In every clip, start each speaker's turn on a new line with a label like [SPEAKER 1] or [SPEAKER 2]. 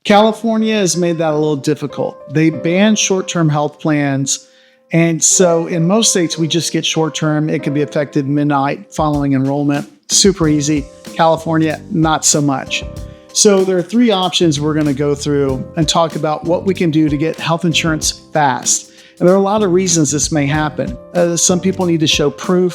[SPEAKER 1] California has made that a little difficult. They banned short-term health plans. And so in most states, we just get short-term. It can be effective midnight following enrollment. Super easy. California, not so much. So there are three options we're going to go through and talk about what we can do to get health insurance fast. And there are a lot of reasons this may happen. Some people need to show proof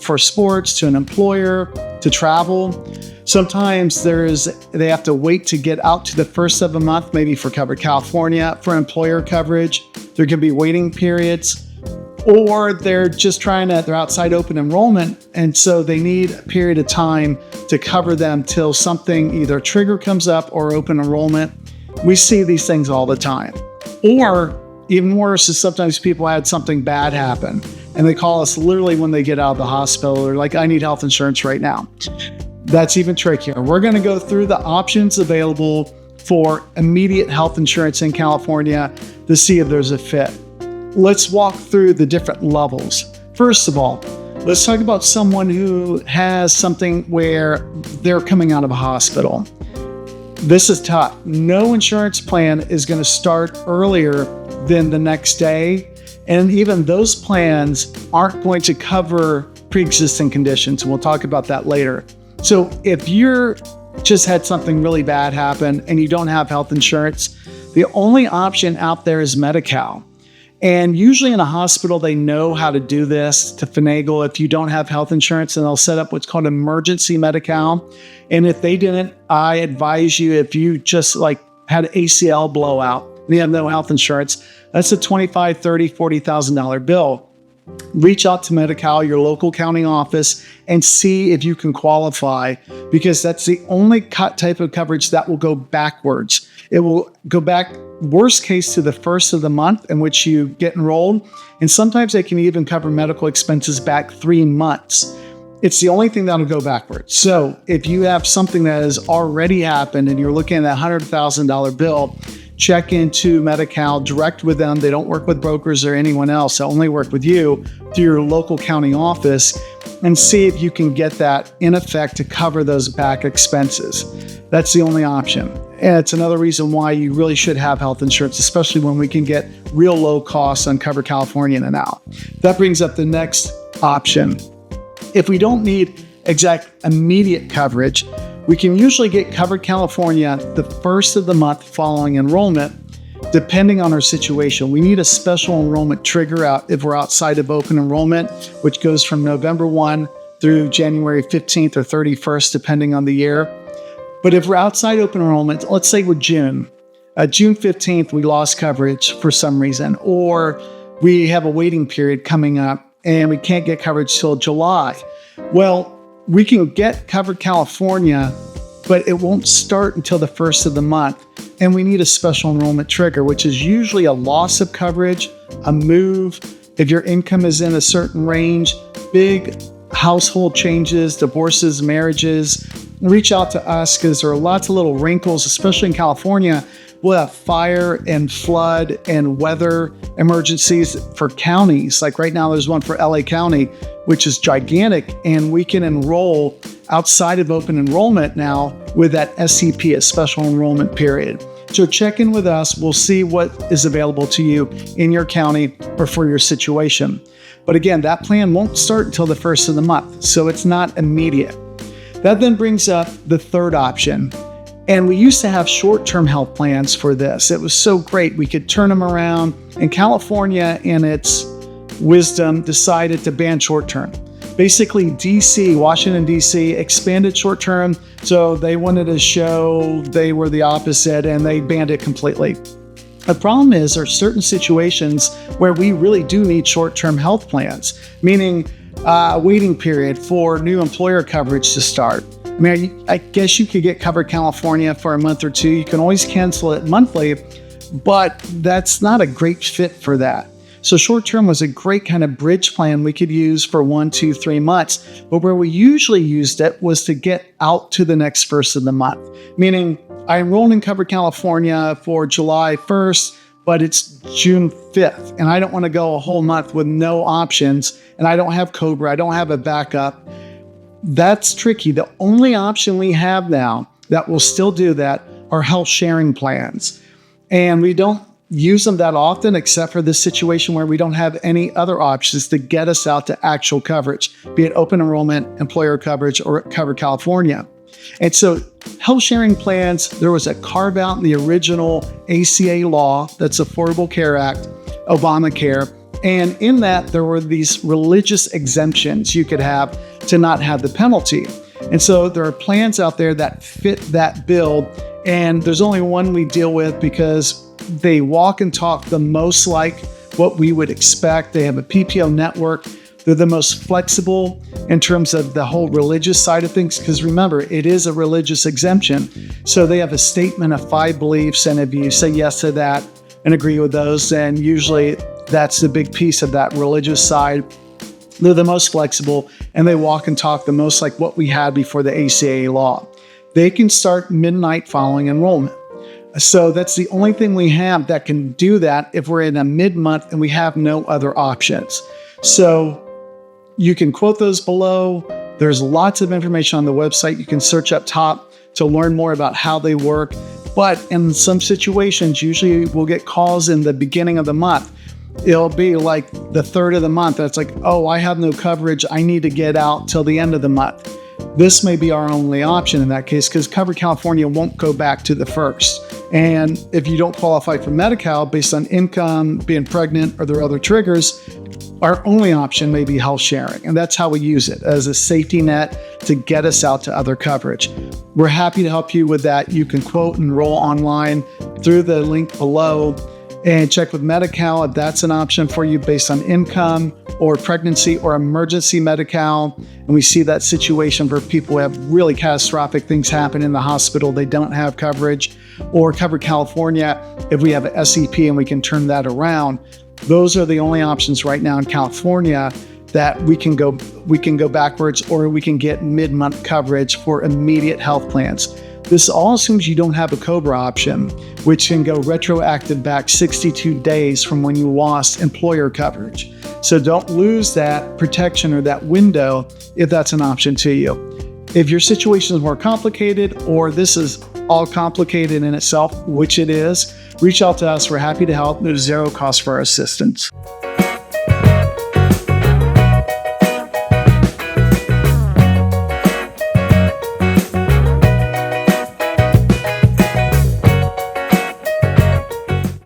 [SPEAKER 1] for sports, to an employer, to travel. Sometimes they have to wait to get out to the first of a month, maybe for Covered California, for employer coverage. There can be waiting periods, or they're outside open enrollment, and so they need a period of time to cover them till something, either trigger comes up or open enrollment. We see these things all the time. Or even worse is sometimes people had something bad happen and they call us literally when they get out of the hospital. They're like, I need health insurance right now. That's even trickier. We're going to go through the options available for immediate health insurance in California to see if there's a fit. Let's walk through the different levels. First of all, let's talk about someone who has something where they're coming out of a hospital. This is tough. No insurance plan is going to start earlier than the next day. And even those plans aren't going to cover pre-existing conditions. We'll talk about that later. So if you're just had something really bad happen and you don't have health insurance, the only option out there is Medi-cal. And usually in a hospital, they know how to do this, to finagle if you don't have health insurance, and they'll set up what's called emergency Medi-cal. And if they didn't, I advise you, if you just had an ACL blowout and you have no health insurance, that's a $25,000, $30,000, $40,000 bill. Reach out to Medi-cal, your local county office, and see if you can qualify, because that's the only type of coverage that will go backwards. It will go back, worst case, to the first of the month in which you get enrolled. And sometimes they can even cover medical expenses back 3 months. It's the only thing that'll go backwards. So if you have something that has already happened and you're looking at that $100,000 bill, check into Medi-cal, direct with them. They don't work with brokers or anyone else. They only work with you through your local county office, and see if you can get that in effect to cover those back expenses. That's the only option. And it's another reason why you really should have health insurance, especially when we can get real low costs on Covered California in and out. That brings up the next option. If we don't need exact immediate coverage, we can usually get Covered California the first of the month following enrollment, depending on our situation. We need a special enrollment trigger out if we're outside of open enrollment, which goes from November 1 through January 15th or 31st, depending on the year. But if we're outside open enrollment, let's say we're June 15th, we lost coverage for some reason, or we have a waiting period coming up and we can't get coverage till July. Well, we can get Covered California, but it won't start until the first of the month. And we need a special enrollment trigger, which is usually a loss of coverage, a move, if your income is in a certain range, big household changes, divorces, marriages. Reach out to us, because there are lots of little wrinkles, especially in California. We'll have fire and flood and weather emergencies for counties. Like right now, there's one for LA County, which is gigantic, and we can enroll outside of open enrollment now with that SEP, a special enrollment period. So check in with us. We'll see what is available to you in your county or for your situation. But again, that plan won't start until the first of the month, so it's not immediate. That then brings up the third option. And we used to have short-term health plans for this. It was so great. We could turn them around. And California, in its wisdom, decided to ban short-term. Basically, Washington, D.C. expanded short-term. So they wanted to show they were the opposite, and they banned it completely. The problem is there are certain situations where we really do need short-term health plans, meaning a waiting period for new employer coverage to start. I mean, I guess you could get Covered California for a month or two. You can always cancel it monthly, but that's not a great fit for that. So short-term was a great kind of bridge plan we could use for 1, 2, 3 months. But where we usually used it was to get out to the next first of the month, meaning I enrolled in Covered California for July 1st, but it's June 5th, and I don't want to go a whole month with no options, and I don't have COBRA, I don't have a backup. That's tricky. The only option we have now that will still do that are health sharing plans. And we don't use them that often, except for this situation where we don't have any other options to get us out to actual coverage, be it open enrollment, employer coverage, or Cover California. And so health sharing plans, there was a carve out in the original ACA law, that's Affordable Care Act, Obamacare. And in that, there were these religious exemptions you could have to not have the penalty. And so there are plans out there that fit that bill. And there's only one we deal with because they walk and talk the most like what we would expect. They have a PPO network. They're the most flexible in terms of the whole religious side of things, because remember, it is a religious exemption. So they have a statement of 5 beliefs, and if you say yes to that and agree with those, then usually that's the big piece of that religious side. They're the most flexible, and they walk and talk the most like what we had before the ACA law. They can start midnight following enrollment. So that's the only thing we have that can do that if we're in a mid-month and we have no other options. So you can quote those below. There's lots of information on the website. You can search up top to learn more about how they work. But in some situations, usually we'll get calls in the beginning of the month. It'll be like the 3rd of the month. It's like, oh, I have no coverage. I need to get out till the end of the month. This may be our only option in that case, because Cover California won't go back to the 1st. And if you don't qualify for Medi-cal based on income, being pregnant, or there are other triggers, our only option may be health sharing. And that's how we use it, as a safety net to get us out to other coverage. We're happy to help you with that. You can quote and enroll online through the link below and check with Medi-cal if that's an option for you based on income or pregnancy or emergency Medi-cal. And we see that situation for people who have really catastrophic things happen in the hospital. They don't have coverage, or Cover California if we have an SEP and we can turn that around. Those are the only options right now in California that we can go backwards, or we can get mid-month coverage for immediate health plans. This all assumes you don't have a COBRA option, which can go retroactive back 62 days from when you lost employer coverage. So don't lose that protection or that window if that's an option to you. If your situation is more complicated, or this is all complicated in itself, which it is, reach out to us. We're happy to help. There's zero cost for our assistance.